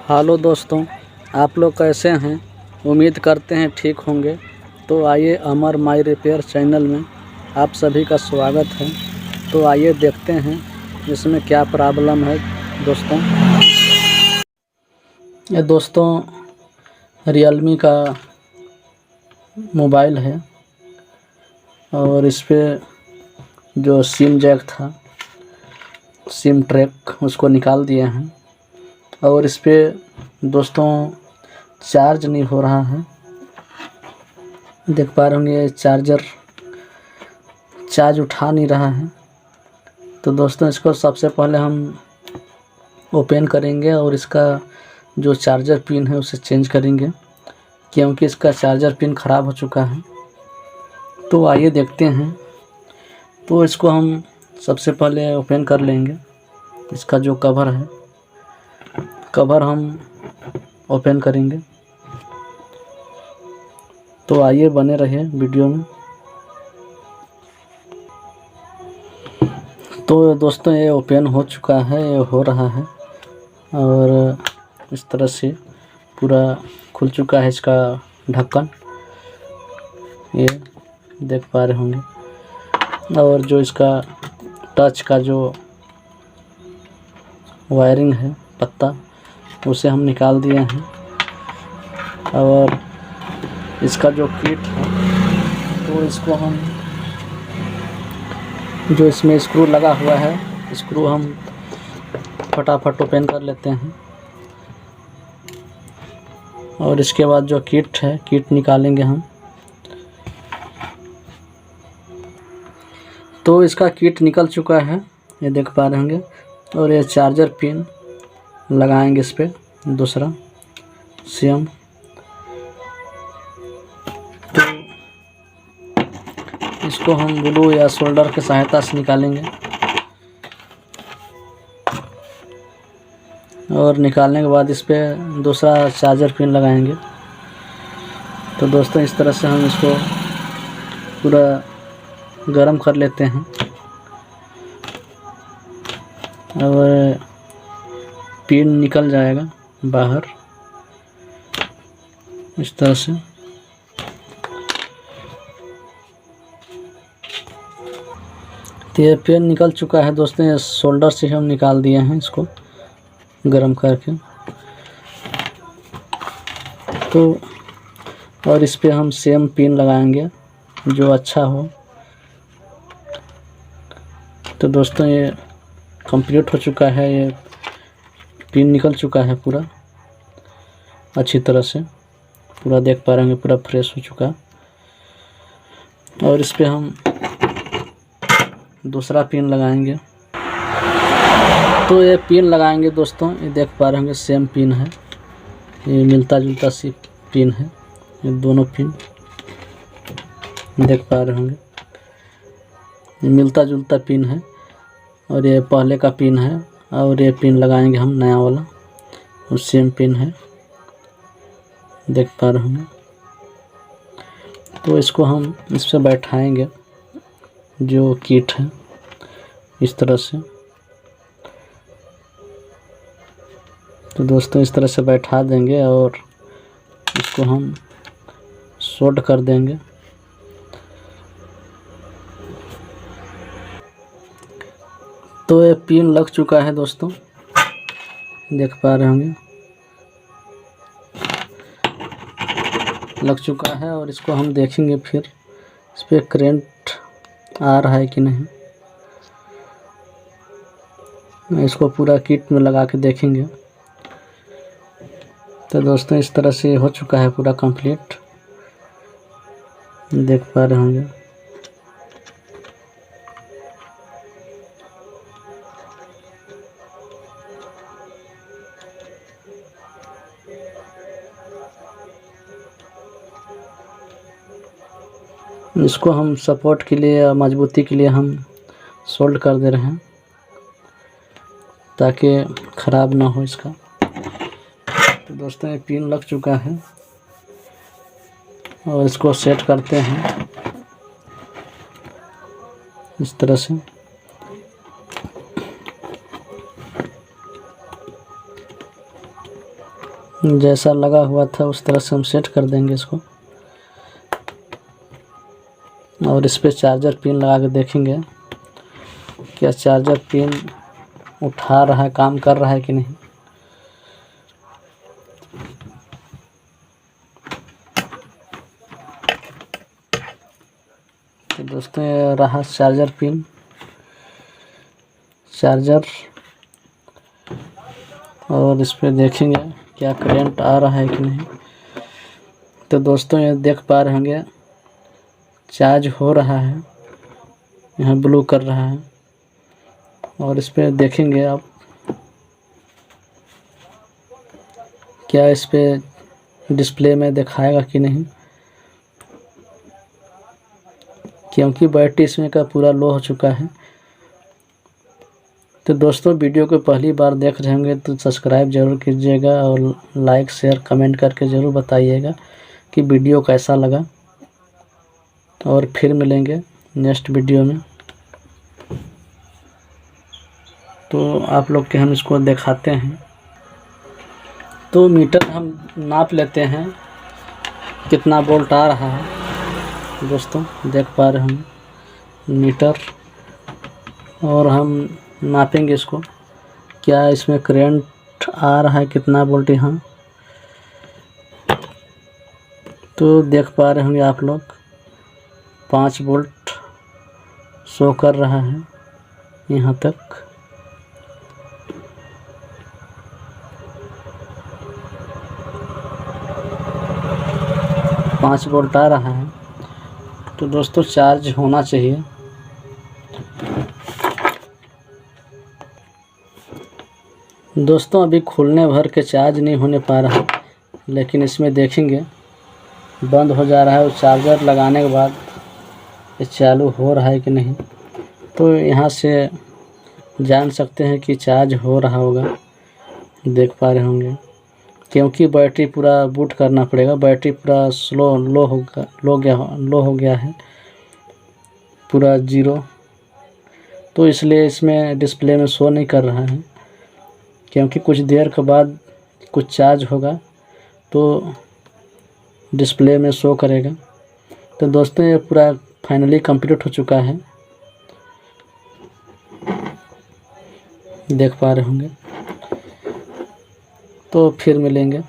Hello दोस्तों, आप लोग कैसे हैं। उम्मीद करते हैं ठीक होंगे। तो आइए अमर माई रिपेयर चैनल में आप सभी का स्वागत है। तो आइए देखते हैं इसमें क्या प्रॉब्लम है। दोस्तों, ये दोस्तों रियलमी का मोबाइल है और इस पे जो सिम जैक था, सिम ट्रैक, उसको निकाल दिए हैं और इस पे दोस्तों चार्ज नहीं हो रहा है। देख पा रहे होंगे चार्जर चार्ज उठा नहीं रहा है। तो दोस्तों इसको सबसे पहले हम ओपन करेंगे और इसका जो चार्जर पिन है उसे चेंज करेंगे, क्योंकि इसका चार्जर पिन ख़राब हो चुका है। तो आइए देखते हैं। तो इसको हम सबसे पहले ओपन कर लेंगे। इसका जो कवर है, कवर हम ओपन करेंगे। तो आइए बने रहिए वीडियो में। तो दोस्तों ये ओपन हो चुका है, ये हो रहा है और इस तरह से पूरा खुल चुका है इसका ढक्कन, ये देख पा रहे होंगे। और जो इसका टच का जो वायरिंग है पत्ता, उसे हम निकाल दिए हैं। और इसका जो किट है, तो इसको हम जो इसमें स्क्रू लगा हुआ है, स्क्रू हम फटाफट ओपन कर लेते हैं। और इसके बाद जो किट है, किट निकालेंगे हम। तो इसका किट निकल चुका है, ये देख पा रहे होंगे। और ये चार्जर पिन लगाएंगे इस पे, दूसरा सेम। तो इसको हम ग्लू या सोल्डर की सहायता से निकालेंगे और निकालने के बाद इस पे दूसरा चार्जर पिन लगाएंगे। तो दोस्तों इस तरह से हम इसको पूरा गरम कर लेते हैं और पिन निकल जाएगा बाहर इस तरह से। तो ये पिन निकल चुका है दोस्तों, ये सोल्डर से हम निकाल दिए हैं इसको गरम करके। तो और इस पे हम सेम पिन लगाएंगे जो अच्छा हो। तो दोस्तों ये कंप्लीट हो चुका है, ये पिन निकल चुका है पूरा अच्छी तरह से, पूरा देख पा रहे हैं पूरा फ्रेश हो चुका। और इस पे हम दूसरा पिन लगाएंगे। तो ये पिन लगाएंगे दोस्तों, ये देख पा रहे होंगे सेम पिन है, ये मिलता जुलता सी पिन है। ये दोनों पिन देख पा रहे होंगे, ये मिलता जुलता पिन है और ये पहले का पिन है। और ये पिन लगाएंगे हम नया वाला, और सेम पिन है, देख पा रहे होंगे। तो इसको हम इस पे बैठाएंगे जो किट है इस तरह से। तो दोस्तों इस तरह से बैठा देंगे और इसको हम सोल्ड कर देंगे। तो ये पिन लग चुका है दोस्तों, देख पा रहे होंगे लग चुका है। और इसको हम देखेंगे फिर इस पे करंट आ रहा है कि नहीं, इसको पूरा किट में लगा के देखेंगे। तो दोस्तों इस तरह से हो चुका है पूरा कंप्लीट, देख पा रहे होंगे। इसको हम सपोर्ट के लिए, मजबूती के लिए हम सोल्ड कर दे रहे हैं ताकि ख़राब ना हो इसका। तो दोस्तों ये पिन लग चुका है और इसको सेट करते हैं इस तरह से। जैसा लगा हुआ था उस तरह से हम सेट कर देंगे इसको, और इस पे चार्जर पिन लगा के देखेंगे क्या चार्जर पिन उठा रहा है, काम कर रहा है कि नहीं। तो दोस्तों ये रहा चार्जर पिन, चार्जर, और इस पे देखेंगे क्या करंट आ रहा है कि नहीं। तो दोस्तों ये देख पा रहे होंगे चार्ज हो रहा है, यहाँ ब्लू कर रहा है। और इस पे देखेंगे आप क्या इस पे डिस्प्ले में दिखाएगा कि नहीं, क्योंकि बैटरी इसमें का पूरा लो हो चुका है। तो दोस्तों वीडियो को पहली बार देख रहे होंगे तो सब्सक्राइब ज़रूर कीजिएगा और लाइक शेयर कमेंट करके ज़रूर बताइएगा कि वीडियो कैसा लगा। और फिर मिलेंगे नेक्स्ट वीडियो में। तो आप लोग के हम इसको दिखाते हैं। तो मीटर हम नाप लेते हैं कितना वोल्ट आ रहा है। दोस्तों देख पा रहे हैं मीटर, और हम नापेंगे इसको क्या इसमें करंट आ रहा है, कितना वोल्ट यहाँ। तो देख पा रहे होंगे आप लोग 5 वोल्ट शो कर रहा है यहाँ तक। पाँच वोल्ट आ रहा है। तो दोस्तों चार्ज होना चाहिए। दोस्तों अभी खुलने भर के चार्ज नहीं होने पा रहा, लेकिन इसमें देखेंगे बंद हो जा रहा है और चार्जर लगाने के बाद ये चालू हो रहा है कि नहीं। तो यहाँ से जान सकते हैं कि चार्ज हो रहा होगा, देख पा रहे होंगे, क्योंकि बैटरी पूरा बूट करना पड़ेगा। बैटरी पूरा लो हो गया है पूरा 0। तो इसलिए इसमें डिस्प्ले में शो नहीं कर रहा है, क्योंकि कुछ देर के बाद कुछ चार्ज होगा तो डिस्प्ले में शो करेगा। तो दोस्तों ये पूरा फाइनली कंप्लीट हो चुका है, देख पा रहे होंगे। तो फिर मिलेंगे।